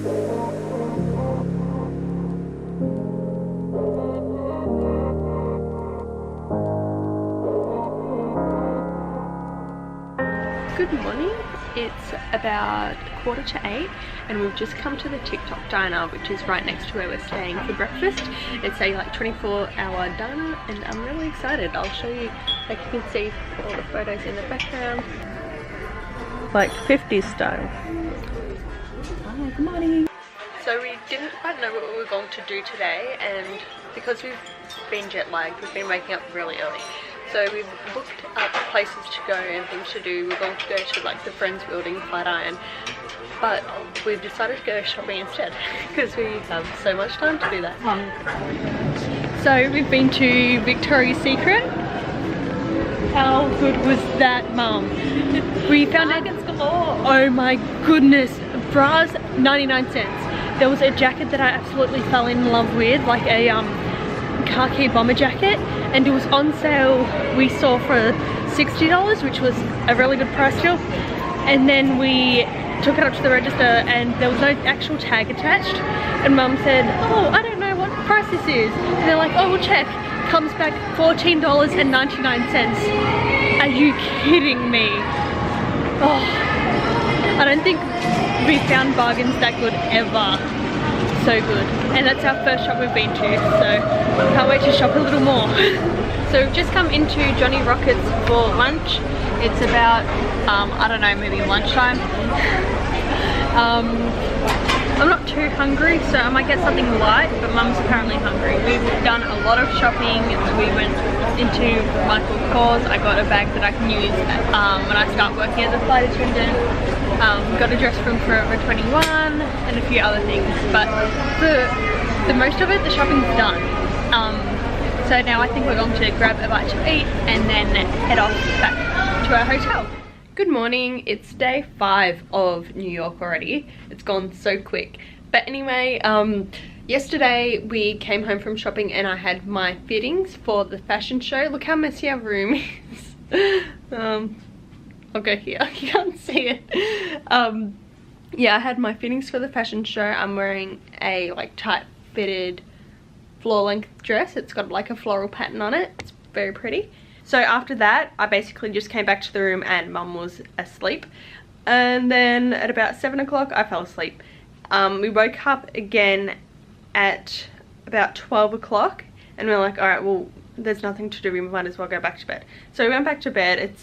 Good morning, it's about 7:45 and we've just come to the TikTok diner, which is right next to where we're staying for breakfast. It's a like 24-hour diner and I'm really excited. I'll show you, like you can see all the photos in the background. Like 50s style. Oh, good morning. So we didn't quite know what we were going to do today, and because we've been jet lagged, we've been waking up really early. So we've booked up places to go and things to do. We're going to go to like the Friends Building, Flatiron, but we've decided to go shopping instead because we have so much time to do that. So we've been to Victoria's Secret. How good was that, Mum? We found it. Oh my goodness, bras 99 cents. There was a jacket that I absolutely fell in love with, like a khaki bomber jacket, and it was on sale. We saw for $60, which was a really good price deal. And then we took it up to the register and there was no actual tag attached, and Mum said, oh, I don't know what price this is, and they're like, oh, we'll check. Comes back $14.99. Are you kidding me? Oh, I don't think we found bargains that good ever. So good. And that's our first shop we've been to, so can't wait to shop a little more. So we've just come into Johnny Rockets for lunch. It's about I don't know, maybe lunchtime. I'm not too hungry, so I might get something light, but Mum's apparently hungry. We've done a lot of shopping. We went into Michael Kors. I got a bag that I can use when I start working as a flight attendant. Got a dress from Forever 21 and a few other things, but the most of it, the shopping's done. So now I think we're going to grab a bite to eat and then head off back to our hotel. Good morning, it's day 5 of New York already. It's gone so quick. But anyway, yesterday we came home from shopping and I had my fittings for the fashion show. Look how messy our room is. I'll go here, you can't see it. Yeah, I had my fittings for the fashion show. I'm wearing a like tight fitted floor length dress. It's got like a floral pattern on it. It's very pretty. So after that, I basically just came back to the room and Mum was asleep. And then at about 7 o'clock, I fell asleep. We woke up again at about 12 o'clock and we were like, all right, well, there's nothing to do. We might as well go back to bed. So we went back to bed.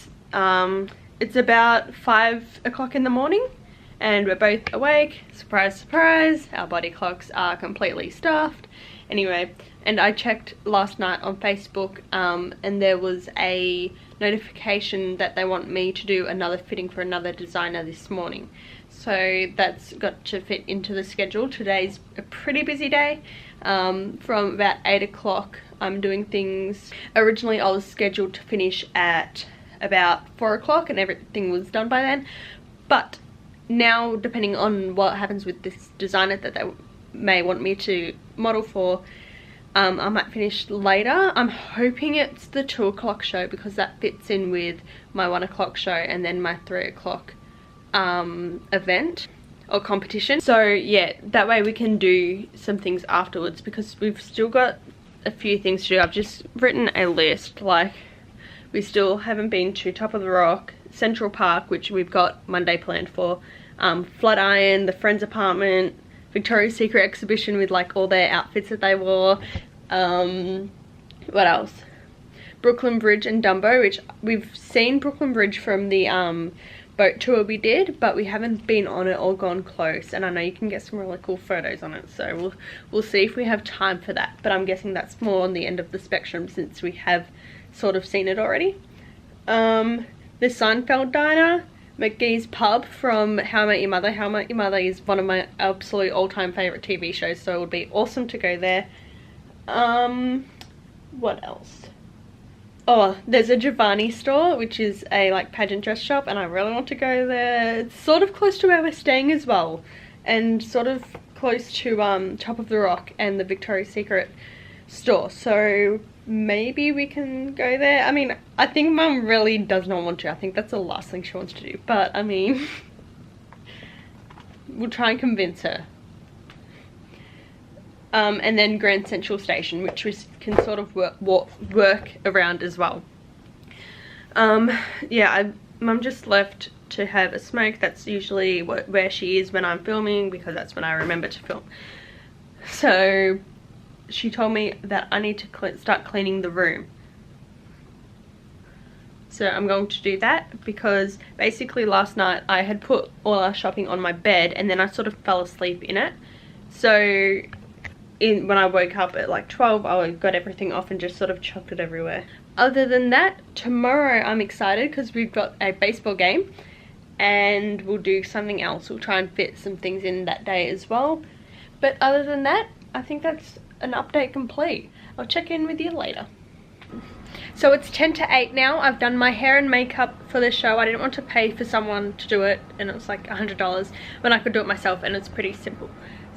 It's about 5 o'clock in the morning and we're both awake. Surprise, surprise. Our body clocks are completely stuffed. Anyway, and I checked last night on Facebook and there was a notification that they want me to do another fitting for another designer this morning. So that's got to fit into the schedule. Today's a pretty busy day. From about 8 o'clock I'm doing things. Originally I was scheduled to finish at about 4 o'clock and everything was done by then. But now, depending on what happens with this designer that they may want me to model for, I might finish later. I'm hoping it's the 2 o'clock show because that fits in with my 1 o'clock show and then my 3 o'clock event or competition. So yeah, that way we can do some things afterwards because we've still got a few things to do. I've just written a list, like we still haven't been to Top of the Rock, Central Park, which we've got Monday planned for, Flatiron, the Friends apartment, Victoria's Secret exhibition with like all their outfits that they wore. What else? Brooklyn Bridge and Dumbo, which we've seen Brooklyn Bridge from the boat tour we did, but we haven't been on it or gone close, and I know you can get some really cool photos on it, so we'll see if we have time for that, but I'm guessing that's more on the end of the spectrum since we have sort of seen it already. The Seinfeld Diner, McGee's Pub from How I Met Your Mother. How I Met Your Mother is one of my absolute all-time favorite TV shows, so it would be awesome to go there. What else? Oh, there's a Giovanni store, which is a like pageant dress shop, and I really want to go there. It's sort of close to where we're staying as well, and sort of close to Top of the Rock and the Victoria's Secret store, so maybe we can go there. I mean, I think Mum really does not want to. I think that's the last thing she wants to do, but I mean we'll try and convince her. and then Grand Central Station, which we can sort of work around as well. Yeah, Mum just left to have a smoke. That's usually where she is when I'm filming, because that's when I remember to film. So she told me that I need to start cleaning the room. So I'm going to do that, because basically last night I had put all our shopping on my bed and then I sort of fell asleep in it. So when I woke up at like 12, I got everything off and just sort of chucked it everywhere. Other than that, tomorrow I'm excited because we've got a baseball game and we'll do something else. We'll try and fit some things in that day as well. But other than that, I think that's an update complete. I'll check in with you later. So it's 10 to 8 now. I've done my hair and makeup for the show. I didn't want to pay for someone to do it, and it was like $100 when I could do it myself, and it's pretty simple.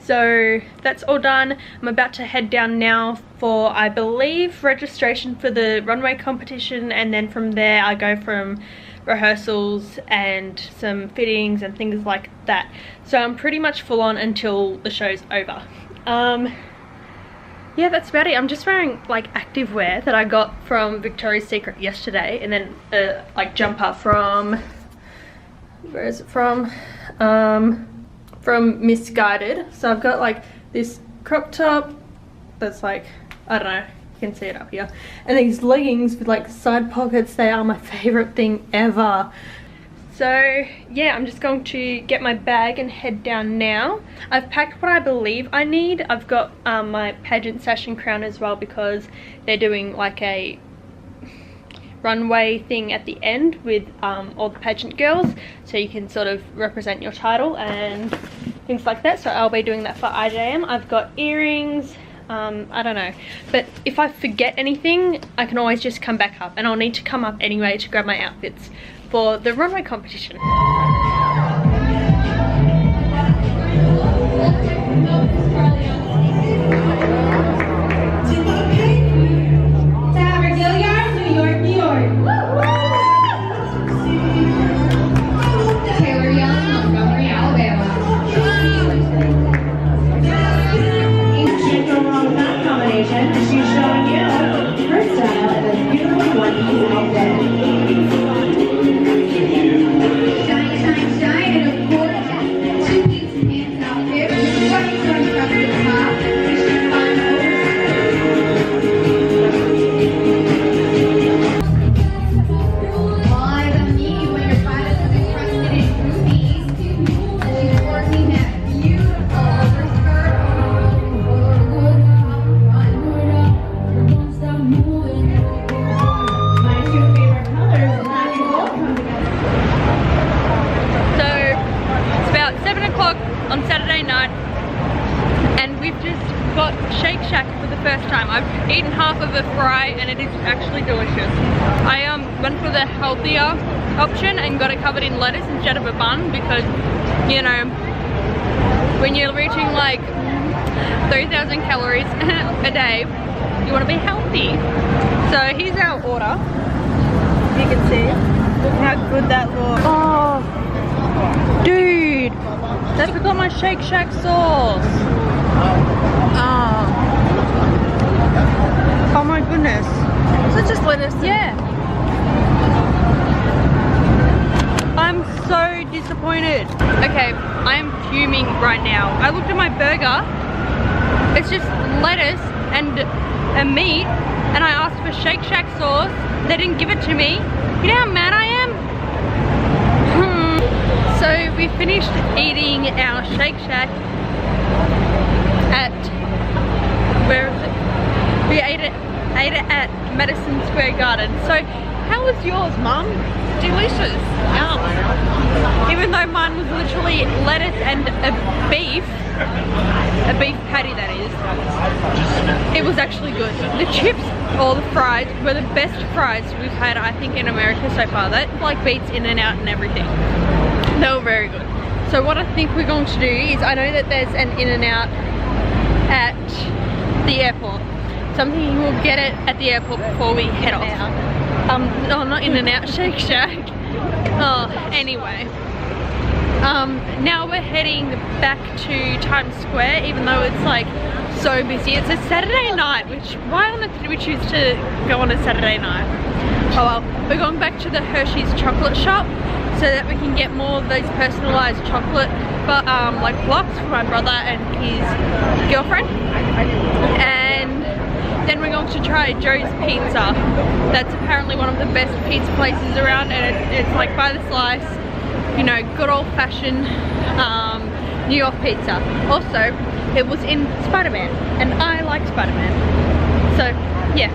So that's all done. I'm about to head down now for, I believe, registration for the runway competition, and then from there I go from rehearsals and some fittings and things like that. So I'm pretty much full on until the show's over. Yeah, that's about it. I'm just wearing like activewear that I got from Victoria's Secret yesterday, and then like jumper from, where is it from? From Missguided. So I've got like this crop top that's like, I don't know, you can see it up here, and these leggings with like side pockets. They are my favorite thing ever. So yeah, I'm just going to get my bag and head down now. I've packed what I believe I need. I've got my pageant sash and crown as well, because they're doing like a runway thing at the end with all the pageant girls, so you can sort of represent your title and things like that. So I'll be doing that for IJM. I've got earrings, I don't know, but if I forget anything I can always just come back up, and I'll need to come up anyway to grab my outfits for the runway competition. On Saturday night, and we've just got Shake Shack for the first time. I've eaten half of a fry and it is actually delicious. I went for the healthier option and got it covered in lettuce instead of a bun, because, you know, when you're reaching like 3,000 calories a day, you want to be healthy. So here's our order. You can see, look how good that looks. Oh, dude, they forgot my Shake Shack sauce. Oh my goodness. So just lettuce. Yeah. I'm so disappointed. Okay, I am fuming right now. I looked at my burger. It's just lettuce and a meat, and I asked for Shake Shack sauce. They didn't give it to me. You know how mad I am? So we finished eating our Shake Shack at, where is it? We ate it at Madison Square Garden. So how was yours, Mum? Delicious. Yum. Even though mine was literally lettuce and a beef patty, that is. It was actually good. The chips or the fries were the best fries we've had, I think, in America so far. That like beats In-N-Out and everything. They were very good. So what I think we're going to do is, I know that there's an In-N-Out at the airport. So I'm thinking we'll get it at the airport before we head off. No, not In-N-Out, Shake Shack. Oh, anyway. Now we're heading back to Times Square, even though it's like so busy. It's a Saturday night, which why on earth did we choose to go on a Saturday night? Oh well, we're going back to the Hershey's chocolate shop so that we can get more of those personalized chocolate like blocks for my brother and his girlfriend. And then we're going to try Joe's Pizza. That's apparently one of the best pizza places around, and it's like by the slice, you know, good old-fashioned New York pizza. Also, it was in Spider-Man, and I like Spider-Man. So, yeah.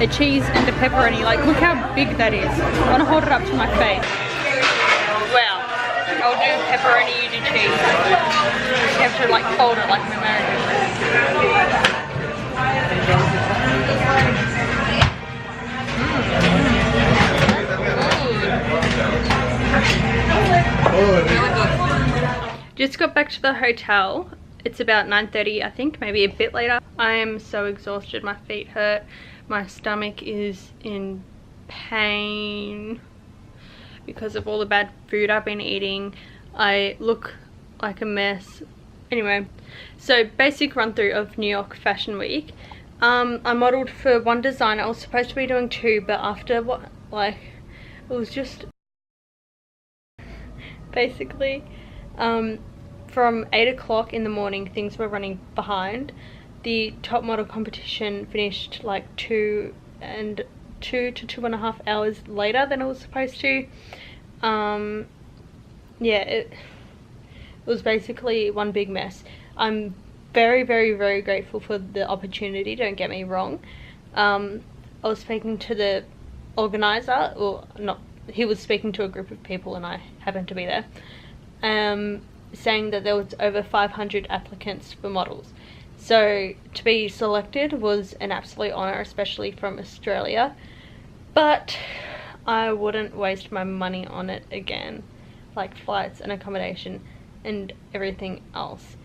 A cheese and a pepperoni. Like, look how big that is. I want to hold it up to my face. Wow. I'll do pepperoni, you do cheese. You have to like fold it like an American. Just got back to the hotel. It's about 9:30, I think, maybe a bit later. I am so exhausted, my feet hurt. My stomach is in pain because of all the bad food I've been eating. I look like a mess. Anyway, so basic run through of New York Fashion Week. I modelled for one designer. I was supposed to be doing two, but after what, like, it was just basically from 8 o'clock in the morning things were running behind. The top model competition finished like 2 to 2.5 hours later than it was supposed to. Yeah, it was basically one big mess. I'm very, very, very grateful for the opportunity, don't get me wrong. I was speaking to the organizer, or not, he was speaking to a group of people and I happened to be there, saying that there was over 500 applicants for models. So to be selected was an absolute honour, especially from Australia, but I wouldn't waste my money on it again, like flights and accommodation and everything else.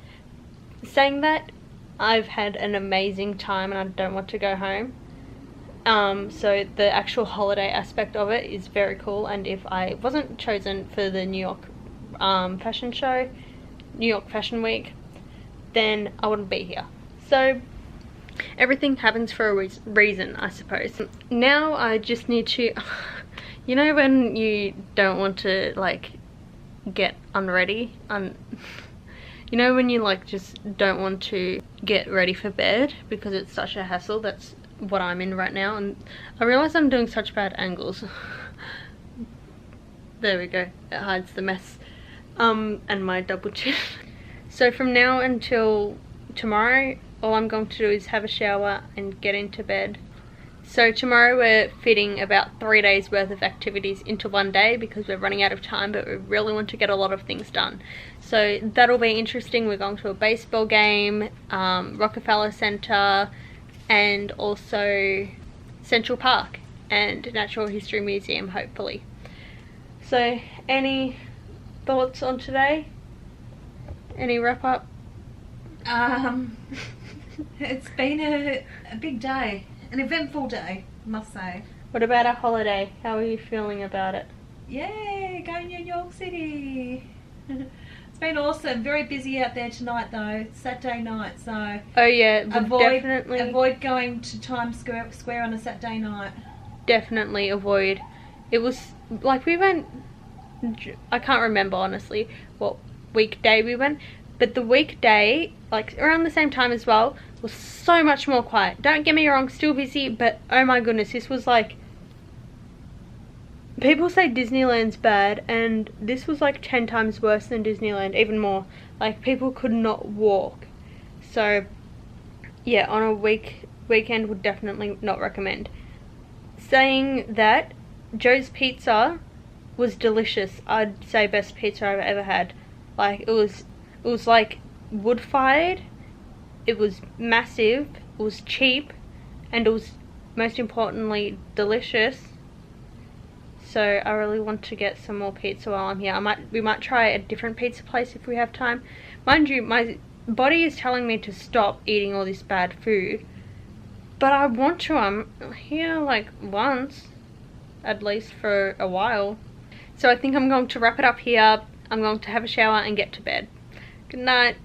Saying that, I've had an amazing time and I don't want to go home. So the actual holiday aspect of it is very cool, and if I wasn't chosen for the New York fashion show, New York Fashion Week, then I wouldn't be here. So everything happens for a reason, I suppose. Now I just need to, you know when you don't want to like get unready, you know when you like just don't want to get ready for bed because it's such a hassle? That's what I'm in right now, and I realize I'm doing such bad angles. There we go, it hides the mess, and my double chin. So from now until tomorrow, all I'm going to do is have a shower and get into bed. So tomorrow we're fitting about 3 days worth of activities into one day because we're running out of time, but we really want to get a lot of things done. So that'll be interesting. We're going to a baseball game, Rockefeller Center, and also Central Park and Natural History Museum, hopefully. So any thoughts on today? Any wrap up? It's been a big day, an eventful day, I must say. What about our holiday? How are you feeling about it? Yay, going to New York City. It's been awesome. Very busy out there tonight though. It's Saturday night, so oh yeah, avoid going to Times Square on a Saturday night. Definitely avoid. It was like we went, I can't remember honestly what weekday we went, but the weekday, like around the same time as well, was so much more quiet. Don't get me wrong, still busy, but oh my goodness, this was like, people say Disneyland's bad, and this was like 10 times worse than Disneyland, even more. Like people could not walk. So yeah, on a weekend would definitely not recommend. Saying that, Joe's Pizza was delicious. I'd say best pizza I've ever had. Like, it was like wood fired, it was massive, it was cheap, and it was most importantly delicious. So I really want to get some more pizza while I'm here. We might try a different pizza place if we have time. Mind you, my body is telling me to stop eating all this bad food, but I want to. I'm here like once, at least for a while. So I think I'm going to wrap it up here. I'm going to have a shower and get to bed. Good night.